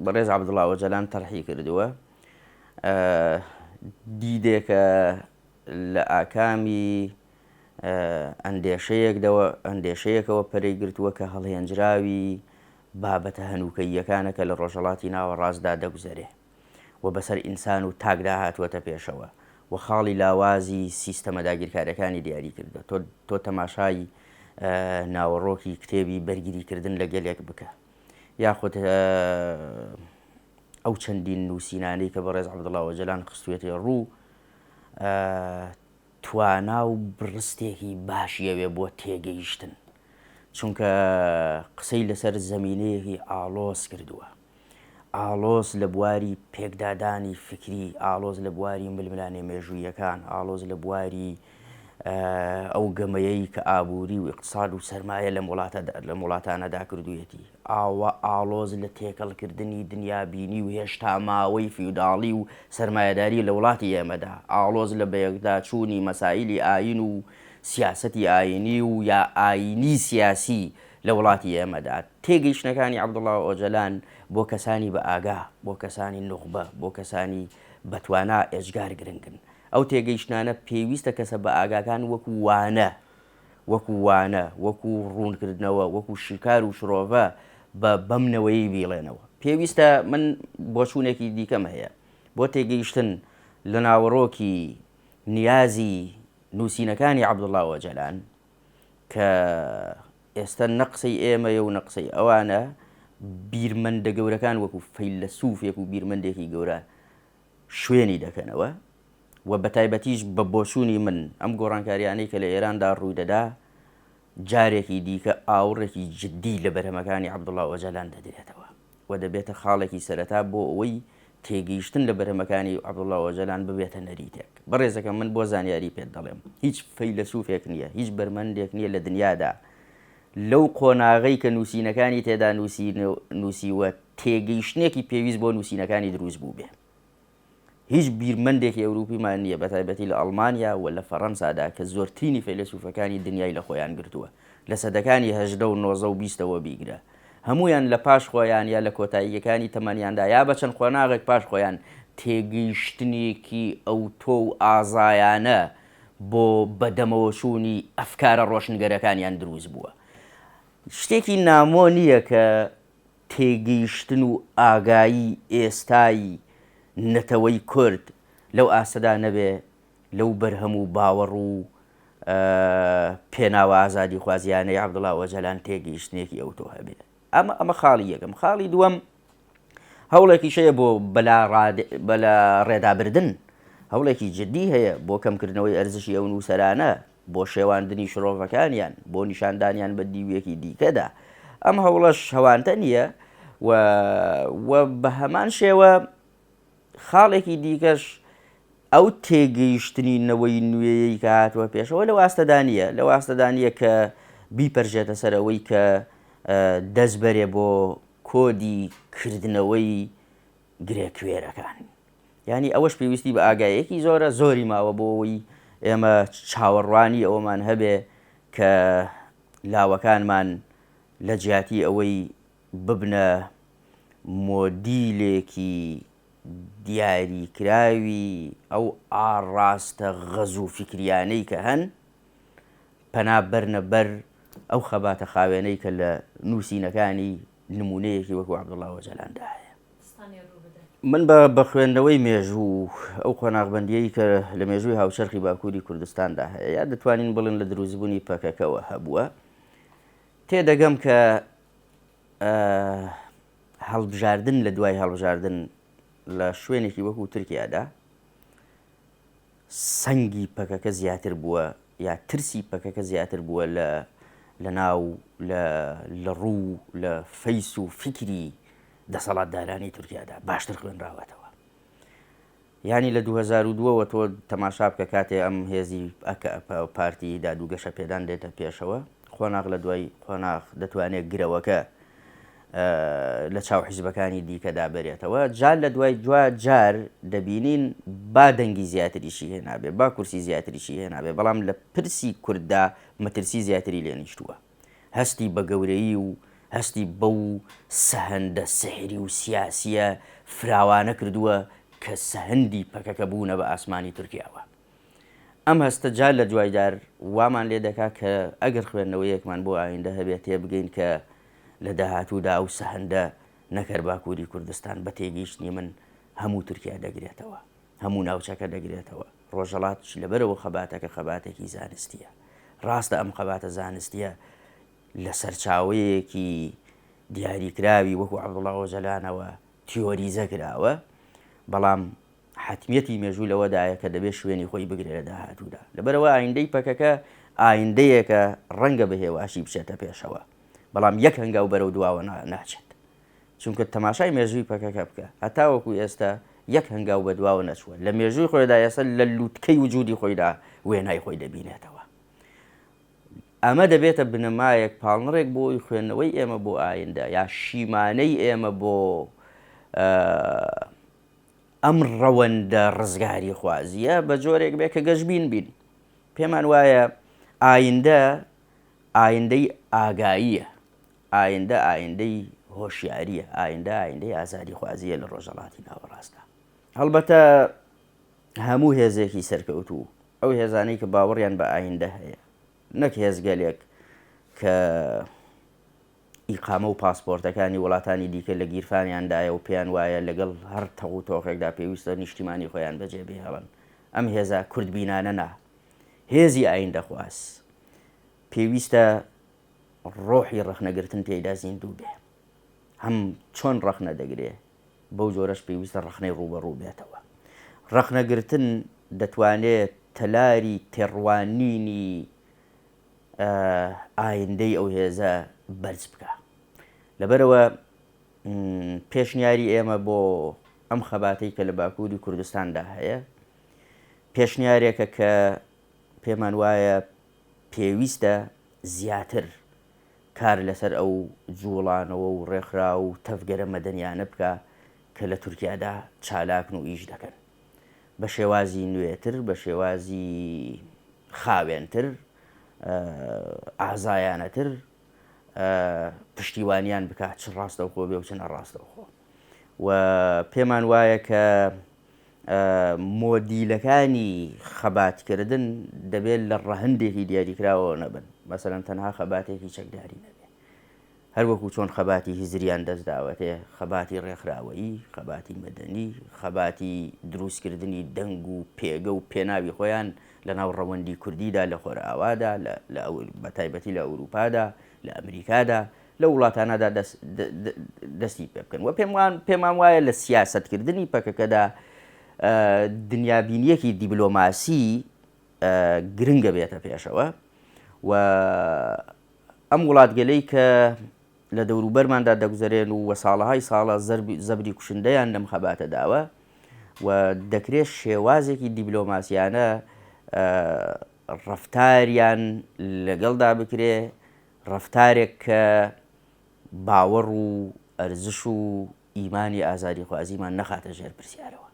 بەڕێز عەبدوڵڵا ئۆجەلان تەرحی کردووە دیدێکە لە ئاکامی ئەندێشەیەکەوە پەرەی گرتووە کە هەڵهێنجراوی بابەتە هەنووکەییەکانەکە لە ڕۆژهەڵاتی ناوەڕاستدا دەگوزەرێ و بەسەر ئینسان و تاکدا هاتووەتە پێشەوە و و خاڵی لاوازی سیستەمە داگیرکاریەکانی دیاری کردە. تۆ تەماشای ناوەڕۆکی کتێبی بەرگریکردن لە گەلێک بکە، یاخود ئەو چەندین نووسینانەی کە بەڕێز عەبدوڵڵا ئۆجەلان خستوێتێ ڕوو، توانا و بڕستێکی باشیەوێ بۆ تێگەیشتن، چونکە قسەی لەسەر زەمینەیەکی ئاڵۆز کردووە، ئاڵۆز لە بواری پێکدادانی فکری، ئاڵۆز لە بواری ململانێ مێژوویەکان، ئاڵۆز لە بواری ئەو گەمەیەی کە ئابووری و اقتصاد و سەرمایە لە وڵاتانەدا کردوویەتی، ئاوە ئاڵۆز لە تێکەڵکردنی دنیابینی و هێشتا ماوەی فیوداڵی و سەرمایەداری لە وڵاتی ئێمەدا، ئاڵۆز لە بەیەکداچوونی مەسائیلی ئاین و سیاسەتی ئاینی و یا ئاینی سیاسی لە وڵاتی ئێمەدا. تێگەیشتنەکانی عەبدوڵڵا ئۆجەلان بۆ کەسانی بە ئاگا، بۆ کەسانی نوخبە، بۆ کەسانی بەتوانا ئێجگار گرنگن. ئەو تێگەیشتانە پێویستە کەسە بە ئاگاکان وەکو وانە، وەکو ڕوونکردنەوە، وەکو شکار و شرۆڤە بەمنەوەی بیڵێنەوە. پێویستە من بۆچوونێکی دیکەم هەیە بۆ تێگەیشتن لە ناوەڕۆکی نیازی نووسینەکانی عەبدوڵڵا ئۆجەلان کە ئێستا نەقسەی ئێمەیە و نەقسەی ئەوانە، بیرمەندە گەورەکان وەکو فەیلسوفێک و بیرمەندێکی گەورە شوێنی دەکەنەوە و بە تایبەتیش بە بۆچوونی من ئەم گۆڕانکاریانەی کە لە ئێراندا ڕووی دەدا جارێکی دیکە ئاوڕێکی جددی لە بەرهەمەکانی عەبدوڵڵا ئۆجەلان دەدرێتەوە و دەبێتە خاڵێکی سەرەتا بۆ ئەوەی تێگەیشتن لە بەرهەمەکانی عەبدوڵڵا ئۆجەلان ببێتە نەریتێک. بەڕێزەکەم من بۆ زانیاری پێت دەڵێم، هیچ فەیلسوفێک نییە، هیچ بەرمەندێک نییە لە دنیادا لەو قۆناغەی کە نووسینەکانی تێدا نووسیوە تێگەیشتنێکی پێویست بۆ نووسینەکانی دروست بوو بێ. هیچ بیرمەندێکی ئەوروپیمان نییە، بە تایبەتی لە ئەڵمانیا و لە فەڕەنسادا کە زۆرترینی فەیلسوفەکانی دنیای لە خۆیان گرتووە لە سەدەکانی 18 و 19 و 20ەوە بیگرە. هەمویان لە پاش خۆیان یا لە کۆتاییەکانی تەمەنیاندا یا بە چەند خۆناغێک پاش خۆیان تێگەیشتنێکی ئەوتۆ و ئازایانە بۆ بەدەمەوەچوونی ئەفکارە ڕۆشنگەرەکانیان دروست بووە. شتێکی نامۆ نییە کە تێگەیشتن و ئاگایی ئێستایی نەتەوەی کورد لەو ئاستەدا نەبێ لەو بەرهەم و باوەڕ و پێناوە ئازادی خوازیانەی عەبدوڵڵا ئۆجەلان تێگەیشتنێکی ئەوتۆ هەبێ. ئەمە خاڵی یەکەم. خاڵی دووەم هەوڵێکی شەیە بۆ بەلا ڕێدابردن، هەوڵێکی جددی هەیە بۆ کەمکردنەوەی ئەرزشی ئەو نووسەرانە، بۆ شێواندنی شرۆڤەکانیان، بۆ نیشاندانیان بە دیوێکی دیکەدا. ئەم هەوڵەش هەوانتە نییە و بە هەمان شێوە خاڵێکی دیکەش ئەو تێگەیشتنینەوەی نوێیەی کە هاتووە پێشەوە لە واستەدانیە کە بیپەرژێتە سەرەوەی کە دەست بەرێ بۆ کۆدی کردنەوەی گرێکوێرەکان. یعنی ئەوەش پێویستی بە ئاگایەکی زۆری ماوە بۆ ئەوەی ئێمە چاوەڕوانی ئەوەمان هەبێ کە لاوەکانمان لە جیاتی ئەوەی ببنە مۆدیلێکی دیاریکراوی ئەو ئاڕاستە غەز و فکریانەی کە هەن پەنا بەرنە بەر ئەو خەباتە خاوێنەی کە لە نووسینەکانی نمونەیەکی وەکو عەبدوڵڵا ئۆجەلاندا هەیە. من بە خوێندنەوەی مێژوو ئەو قۆناغبەندیەی کە لە مێژووی هاوچەرخی باکووری کوردستاندا هەیە یا دەتوانین بڵێن لە دروستبوونی پەکەکەوە هەبووە، تێدەگەم کە هەڵبژاردن لە دوای هەڵبژاردن لە شوێنێکی وەکو تورکیادا سەنگی پەکەکە زیاتر بووە یا ترسی پەکەکە زیاتر بووە لە ناو لە ڕوو لە فەیس و فکری دەسەڵاتدارانی تورکیادا باشتر خوێنراوەتەوە. یعنی لە 2002ەوە تۆ تەماشا بکە کاتێ ئەم هێزی پارتی دادوگەشە پێدان دێتە پێشەوە، خۆناغ لە دوای خۆناغ دەتوانێت گرەوەکە لە چاو حیزبەکانی دیکەدا بێتەوە، جار لە دوای جار دەبینین با دەنگی زیاتریشی هێنابێ، با کورسی زیاتریشی هێنابێ، بەڵام لە پرسی کورددا مەترسی زیاتری لێ نیشتووە. هەستی بە گەورەیی و هەستی بەو سەهەندە سحری و سیاسیە فراوانە کردووە کە سەهەندی پەکەکە بوونە بە ئاسمانی تورکیاوە. ئەم هەستە جار لە دوایدار وامان لێ دەکا کە ئەگەر خوێندنەوەیەکمان بۆ ئایندە هەبێت تێبگەین کە لە داهاتوودا ئەو سەهەندە نەکەر باکووری کوردستان بە تێگەیشتنی من هەموو تورکیا دەگرێتەوە، هەموو ناوچەکە دەگرێتەوە، ڕۆژەڵات لەبەرەوە خەباتەکە خەباتێکی زانستیە. ڕاستە ئەم خەباتە زانستیە لە سەرچاوەیەکی دیاریکراوی وەکو عەبدوڵڵا ئۆجەلانەوە تیۆریزە کراوە، بەڵام حتمیەتی مێژووی لەوەدایە کە دەبێت شوێنی خۆی بگرێت لە داهاتوودا. لەبەرەوە ئایندەی پەکەکە ئایندەیەکە ڕەنگە بە هێواشی بچێتە پێشەوە، بەڵام یەک هەنگاو بەرەو دواوە ناچێت، چونکە تەماشای مێژووی پەکەکە بکە هەتاوەکو ئێستا یەک هەنگاو بە دواوە نەچووە، لە مێژووی خۆیدا ئێستا لە لووتکەی وجودی خۆیدا وێنای خۆی دەبینێتەوە. ئەمە دەبێتە بنەمایەک پاڵنەڕێک بۆی خوێندنەوەی ئێمە بۆ ئایندە، یا شیمانەی ئێمە بۆ ئەم ڕەوەندە ڕزگاری خوازیە بە جۆرێک بێ کە گەشتبین بین. پێمان وایە ئایندەی ئاگاییە، ئایندەی هۆشیاریە، ئایندەی ئازادی خوازیە لە ڕۆژەڵاتی ناوەڕاستە. هەڵبەتە هەموو هێزێکی سەرکەوتوو ئەو هێزانەی کە باوەڕیان بە ئایندە هەیە، نەک هێزگەلێک کە ئیقامە و پاسپۆرتەکانی وڵاتانی دیکە لە گیرفانیاندایە و پێیان وایە لەگەڵ هەر تەغ و تۆقێکدا پێویستە نیشتیمانی خۆیان بەجێ بهێڵن. ئەم هێزە کوردبینانە نا، هێزی ئایندە خواست پێویستە ڕۆحی ڕەخنەگرتن تێیدا زیندوو بێ، هەم چۆن ڕەخنە دەگرێ بەو جۆرەش پێویستە ڕەخنەی ڕوبەڕوو بێتەوە. ڕەخنەگرتن دەتوانێت تەلاری تێڕوانینی ئایندەی ئەو هێزە بەرز بکە. لەبەرەوە پێشنیاری ئێمە بۆ ئەم خەباتەی کە لە باکووری کوردستاندا هەیە، پێشنیارێکە کە پێمان وایە پێویستە زیاتر کار لەسەر ئەو جوڵانەوە و ڕێکخرا و تەفگەرە مەدەنیانە بکە کە لە تورکیادا چالاکن و ئیش دەکەن، بە شێوازی نوێتر، بە شێوازی خاوێنتر، ئازایانەتر پشتیوانیان بکات، چ ڕاستەوخۆ بێ و چ نەڕاستەوخۆ. و پێمان وایە کە مۆدیلەکانی خەباتکردن دەبێت لە ڕەهندێکی دیاریکراوەوە نەبن، مەسەلەن تەنها خەباتێکی چەکداری نەبێ، هەروەکو چۆن خەباتی هیزریان دەستداوەتێ، خەباتی ڕێکخراوەیی، خەباتی مەدەنی، خەباتی دروستکردنی دەنگ و پێگە و پێناوی خۆیان لە ناو ڕەوەندی کوردیدا لە خۆرئاوادا، بە تایبەتی لە ئەوروپادا، لە ئەمریکادا، لە وڵاتانەدا دەستی پێ بکەن. و پێمان وایە لە سیاسەتکردنی پەکەکەدا دنیابینیەکی دیبلۆماسی گرنگە بێتە پێشەوە، و ئەم وڵاتگەلەی کە لە دەوروبەرماندا دەگوزارێن و ساڵەهای ساڵە زەبری کوشندەیان لەم خەباتە داوە، و دەکرێت شێوازێکی دیبلۆماسیانە ڕەفتاریان لەگەڵدا بکرێ، ڕەفتارێک کە باوەڕ و ئەرزش و ئیمانی ئازادی خوازیمان نەخاتە ژێر پرسیارەوە.